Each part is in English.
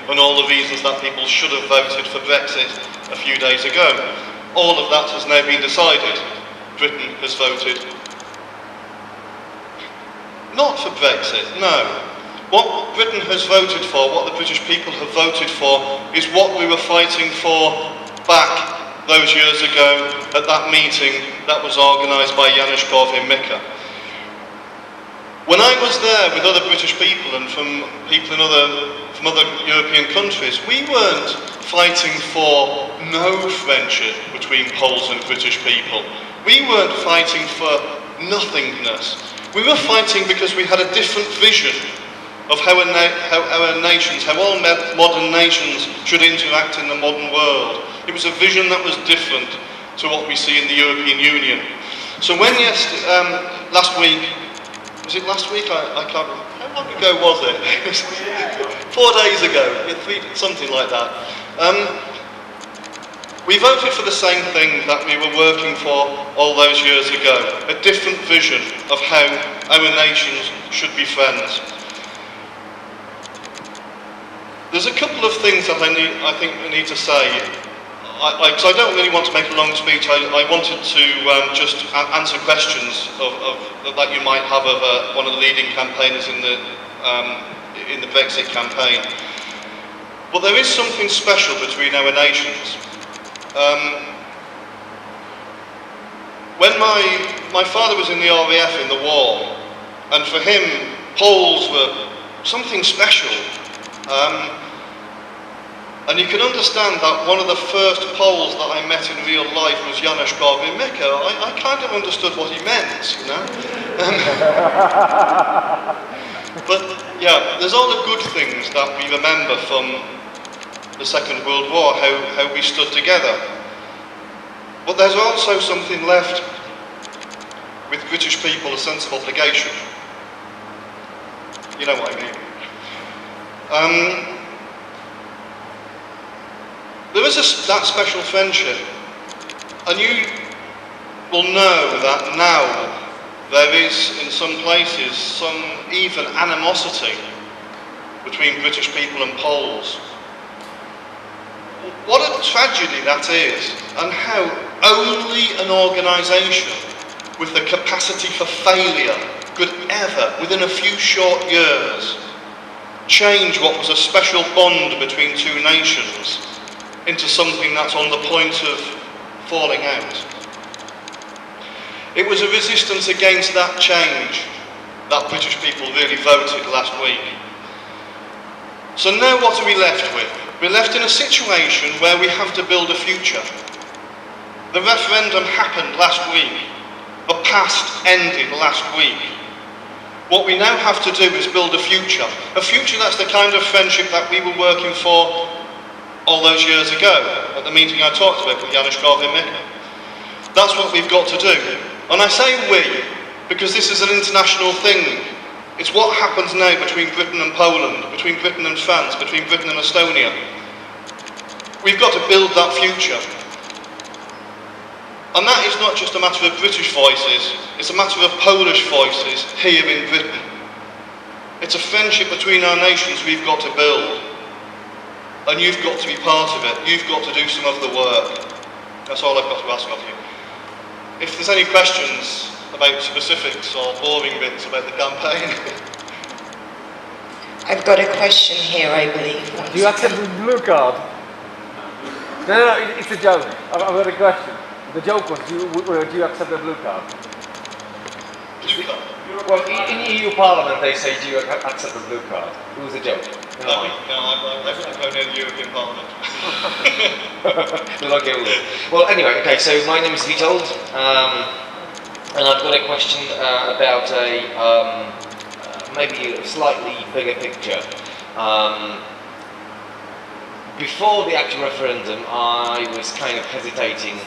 and all the reasons that people should have voted for Brexit a few days ago. All of that has now been decided. Britain has voted not for Brexit, no. What Britain has voted for, what the British people have voted for, is what we were fighting for back those years ago at that meeting that was organised by Janusz Korwin-Mikke. When I was there with other British people and from people from other European countries, we weren't fighting for no friendship between Poles and British people. We weren't fighting for nothingness. We were fighting because we had a different vision of how our nations, how all modern nations should interact in the modern world. It was a vision that was different to what we see in the European Union. So when last week, was it last week? I can't remember. How long ago was it? 4 days ago, something like that. We voted for the same thing that we were working for all those years ago, a different vision of how our nations should be friends. There's a couple of things that I think I need to say. Because I don't really want to make a long speech. I wanted to just answer questions that you might have of one of the leading campaigners in the Brexit campaign. But there is something special between our nations. When my father was in the RAF in the war, and for him, Poles were something special. And you can understand that one of the first Poles that I met in real life was Janusz Korwin-Mikke. I kind of understood what he meant, you know. But yeah, there's all the good things that we remember from the Second World War, how we stood together. But there's also something left with British people, a sense of obligation. You know what I mean. There is that special friendship, and you will know that now there is, in some places, some even animosity between British people and Poles. What a tragedy that is, and how only an organisation with the capacity for failure could ever, within a few short years, change what was a special bond between two nations into something that's on the point of falling out. It was a resistance against that change that British people really voted last week. So now what are we left with? We're left in a situation where we have to build a future. The referendum happened last week. The past ended last week. What we now have to do is build a future that's the kind of friendship that we were working for all those years ago, at the meeting I talked about with Janusz Korwin-Mikke. That's what we've got to do. And I say we, because this is an international thing. It's what happens now between Britain and Poland, between Britain and France, between Britain and Estonia. We've got to build that future. And that is not just a matter of British voices, it's a matter of Polish voices here in Britain. It's a friendship between our nations we've got to build. And you've got to be part of it. You've got to do some of the work. That's all I've got to ask of you. If there's any questions about specifics or boring bits about the campaign. I've got a question here, I believe. Do you accept the blue card? No, it's a joke. I've got a question. The joke was, do you accept the blue card? Blue card? Well, in EU Parliament they say, do you accept the blue card? It was a joke. No, I'm definitely going in the European Parliament. Well, anyway, okay, so my name is Witold, and I've got a question about a maybe a slightly bigger picture. Before the actual referendum, I was kind of hesitating,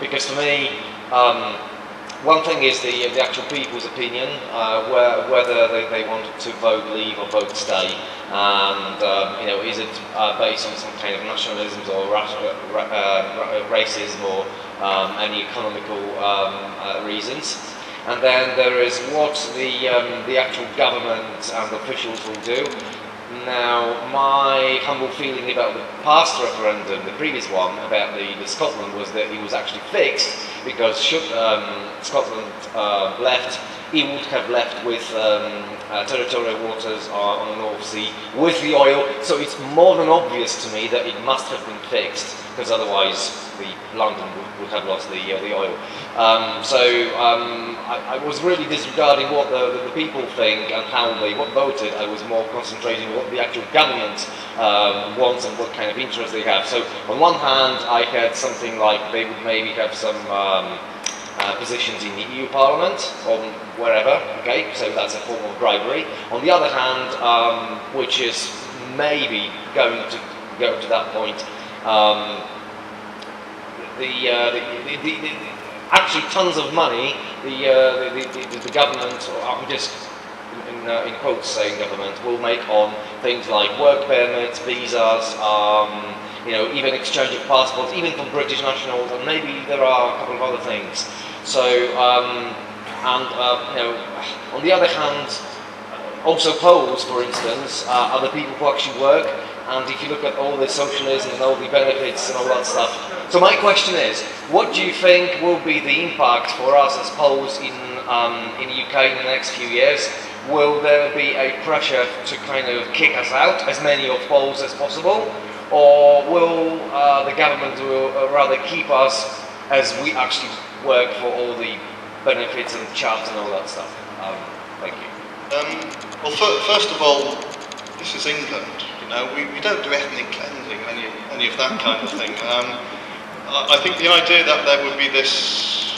because for me, one thing is the actual people's opinion, whether they want to vote leave or vote stay, and is it based on some kind of nationalism or racism or any economical reasons. And then there is what the actual government and officials will do. Now, my humble feeling about the past referendum, the previous one, about the Scotland, was that it was actually fixed, because should Scotland left, it would have left with territorial waters on the North Sea with the oil, so it's more than obvious to me that it must have been fixed, because otherwise London would have lost the oil. I was really disregarding what the people think and how they voted. I was more concentrating on what the actual government wants and what kind of interest they have. So on one hand, I had something like they would maybe have some positions in the EU Parliament or wherever, okay, so that's a form of bribery. On the other hand, which is maybe going to go to that point, actually tons of money, the government, or I'm just in quotes saying government, will make on things like work permits, visas, even exchange of passports, even for British nationals, and maybe there are a couple of other things. So, on the other hand, also Poles, for instance, are the people who actually work, and if you look at all the socialism and all the benefits and all that stuff. So my question is, what do you think will be the impact for us as Poles in the UK in the next few years? Will there be a pressure to kind of kick us out, as many of Poles as possible? Or will the government rather keep us as we actually work for all the benefits and jobs and all that stuff? Thank you. Well, first of all, this is England. We don't do ethnic cleansing, any of that kind of thing. I think the idea that there would be this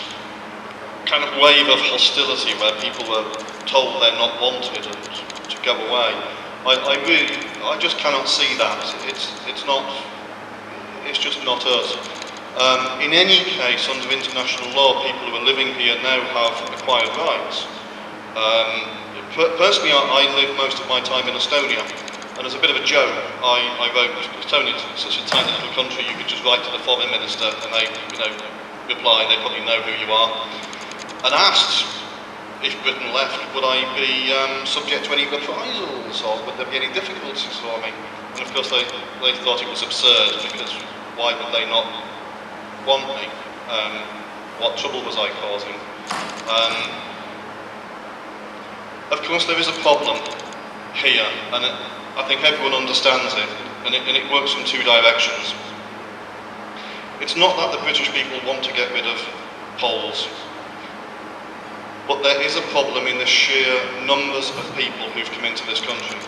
kind of wave of hostility where people were told they're not wanted and to go away, I just cannot see that. It's just not us. In any case, under international law, people who are living here now have acquired rights. Personally, I live most of my time in Estonia, and as a bit of a joke, I wrote, Estonia is such a tiny little country, you could just write to the foreign minister and they, reply, they probably know who you are, and asked if Britain left, would I be subject to any reprisals, or would there be any difficulties for me? And of course they thought it was absurd, because why would they not want me? What trouble was I causing? Of course there is a problem here, and I think everyone understands it, and it works in two directions. It's not that the British people want to get rid of Poles, but there is a problem in the sheer numbers of people who've come into this country.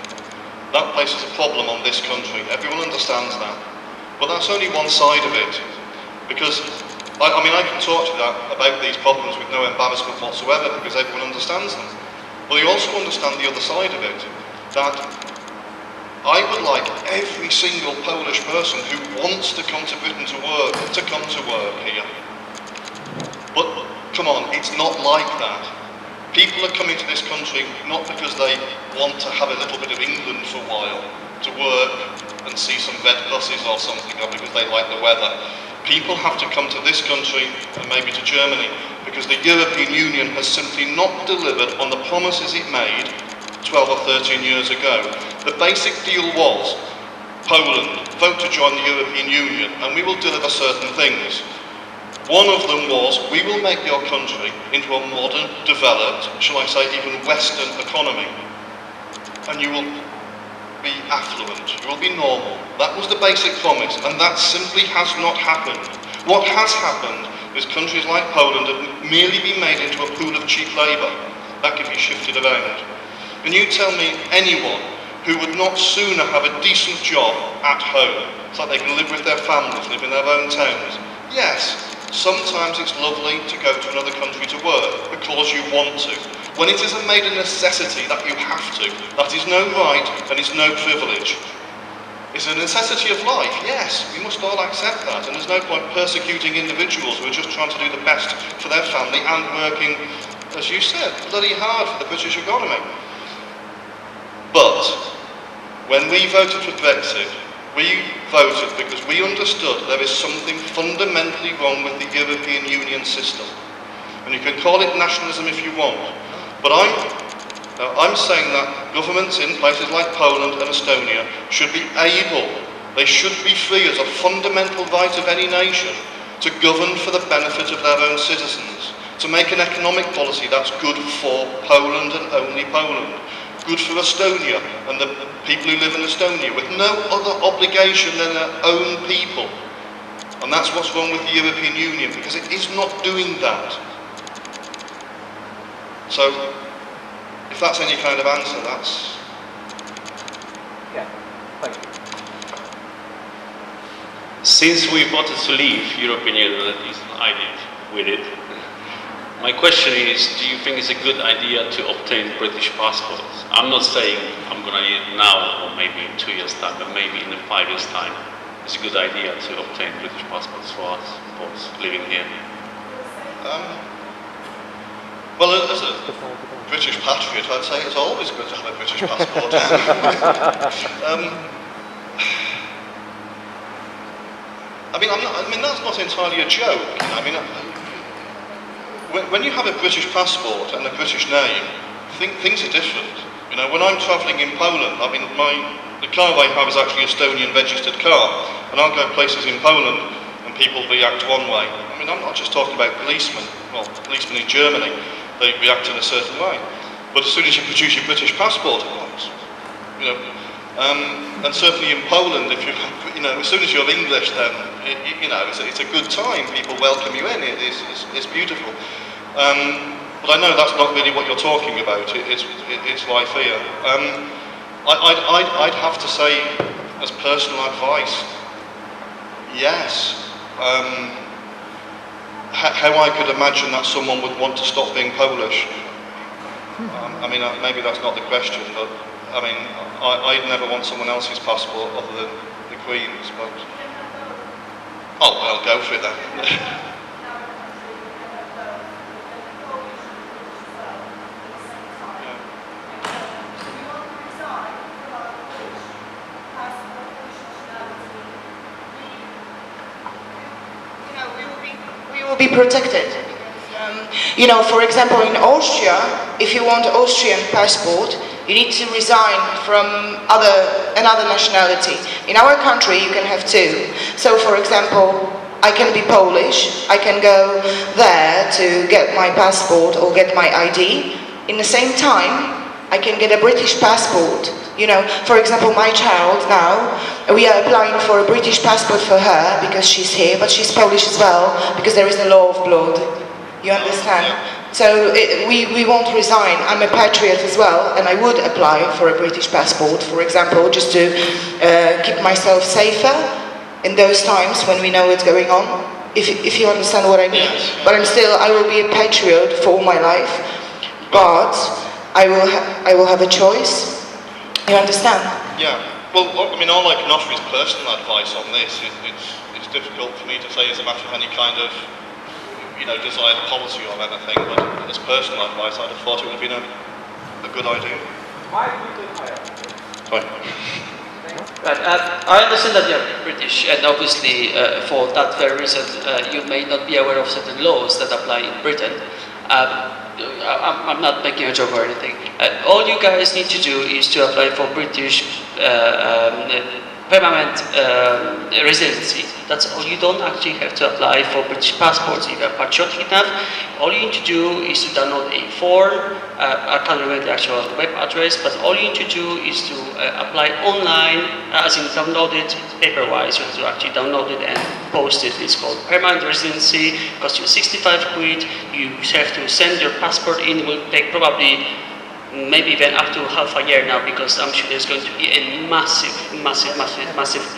That places a problem on this country. Everyone understands that. But that's only one side of it, because I can talk to you about these problems with no embarrassment whatsoever, because everyone understands them. But you also understand the other side of it, that I would like every single Polish person who wants to come to Britain to come to work here. But come on, it's not like that. People are coming to this country not because they want to have a little bit of England for a while, to work and see some red buses or something, or because they like the weather. People have to come to this country, and maybe to Germany, because the European Union has simply not delivered on the promises it made 12 or 13 years ago. The basic deal was, Poland, vote to join the European Union, and we will deliver certain things. One of them was, we will make your country into a modern, developed, shall I say even Western economy, and you will be affluent, you will be normal. That was the basic promise, and that simply has not happened. What has happened is countries like Poland have merely been made into a pool of cheap labour. That can be shifted around. And you tell me anyone who would not sooner have a decent job at home, so that they can live with their families, live in their own towns. Yes, sometimes it's lovely to go to another country to work because you want to. When it isn't made a necessity that you have to, that is no right and it's no privilege. It's a necessity of life, yes, we must all accept that, and there's no point persecuting individuals who are just trying to do the best for their family and working, as you said, bloody hard for the British economy. But when we voted for Brexit, we voted because we understood there is something fundamentally wrong with the European Union system. And you can call it nationalism if you want, but I'm Now, I'm saying that governments in places like Poland and Estonia should be able, they should be free as a fundamental right of any nation to govern for the benefit of their own citizens, to make an economic policy that's good for Poland and only Poland, good for Estonia and the people who live in Estonia, with no other obligation than their own people. And that's what's wrong with the European Union, because it is not doing that. So, if that's any kind of answer, that's... Yeah, thank you. Since we voted to leave European Union, at least I did with it, my question is, do you think it's a good idea to obtain British passports? I'm not saying I'm going to need it now or maybe in 2 years' time, but maybe in 5 years' time. It's a good idea to obtain British passports for us, folks living here. Well, as a British patriot, I'd say it's always good to have a British passport. I mean, that's not entirely a joke. I mean, when you have a British passport and a British name, things are different. You know, when I'm travelling in Poland, I mean, the car I have is actually an Estonian registered car, and I'll go places in Poland and people react one way. I mean, I'm not just talking about policemen. Well, policemen in Germany, they react in a certain way. But as soon as you produce your British passport, you know, and certainly in Poland, if you know, as soon as you're English, then you know, it's a good time. People welcome you in. It's beautiful. But I know that's not really what you're talking about. It's life here. I'd have to say, as personal advice, yes. How I could imagine that someone would want to stop being Polish. I mean, maybe that's not the question, but I mean, I'd never want someone else's passport other than the Queen's, but... Oh, well, go for it then. We will be protected. You know, for example, in Austria, if you want Austrian passport, you need to resign from another nationality. In our country, you can have two. So, for example, I can be Polish, I can go there to get my passport or get my ID. In the same time, I can get a British passport. You know, for example, my child now, we are applying for a British passport for her because she's here, but she's Polish as well because there is a law of blood. You understand? So we won't resign. I'm a patriot as well, and I would apply for a British passport, for example, just to keep myself safer in those times when we know what's going on. If you understand what I mean. Yes. But I will be a patriot for all my life, but I will have a choice. You understand? Yeah. Well, I mean, all I can offer is personal advice on this. It's difficult for me to say as a matter of any kind of, you know, desired policy or anything, but as personal advice, I'd have thought it would have been a good idea. Sorry. Right, I understand that you're British, and obviously for that very reason you may not be aware of certain laws that apply in Britain. I'm not making a joke or anything. All you guys need to do is to apply for British permanent residency. That's all. You don't actually have to apply for British passports. If you're patriotic enough, all you need to do is to download a form. I can't remember the actual web address, but all you need to do is to apply online, as in download it paper-wise. You have to actually download it and post it. It's called permanent residency. It costs you 65 quid. You have to send your passport in. It will take probably maybe even up to half a year now, because I'm sure there's going to be a massive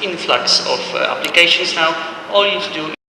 influx of applications now. All you need to do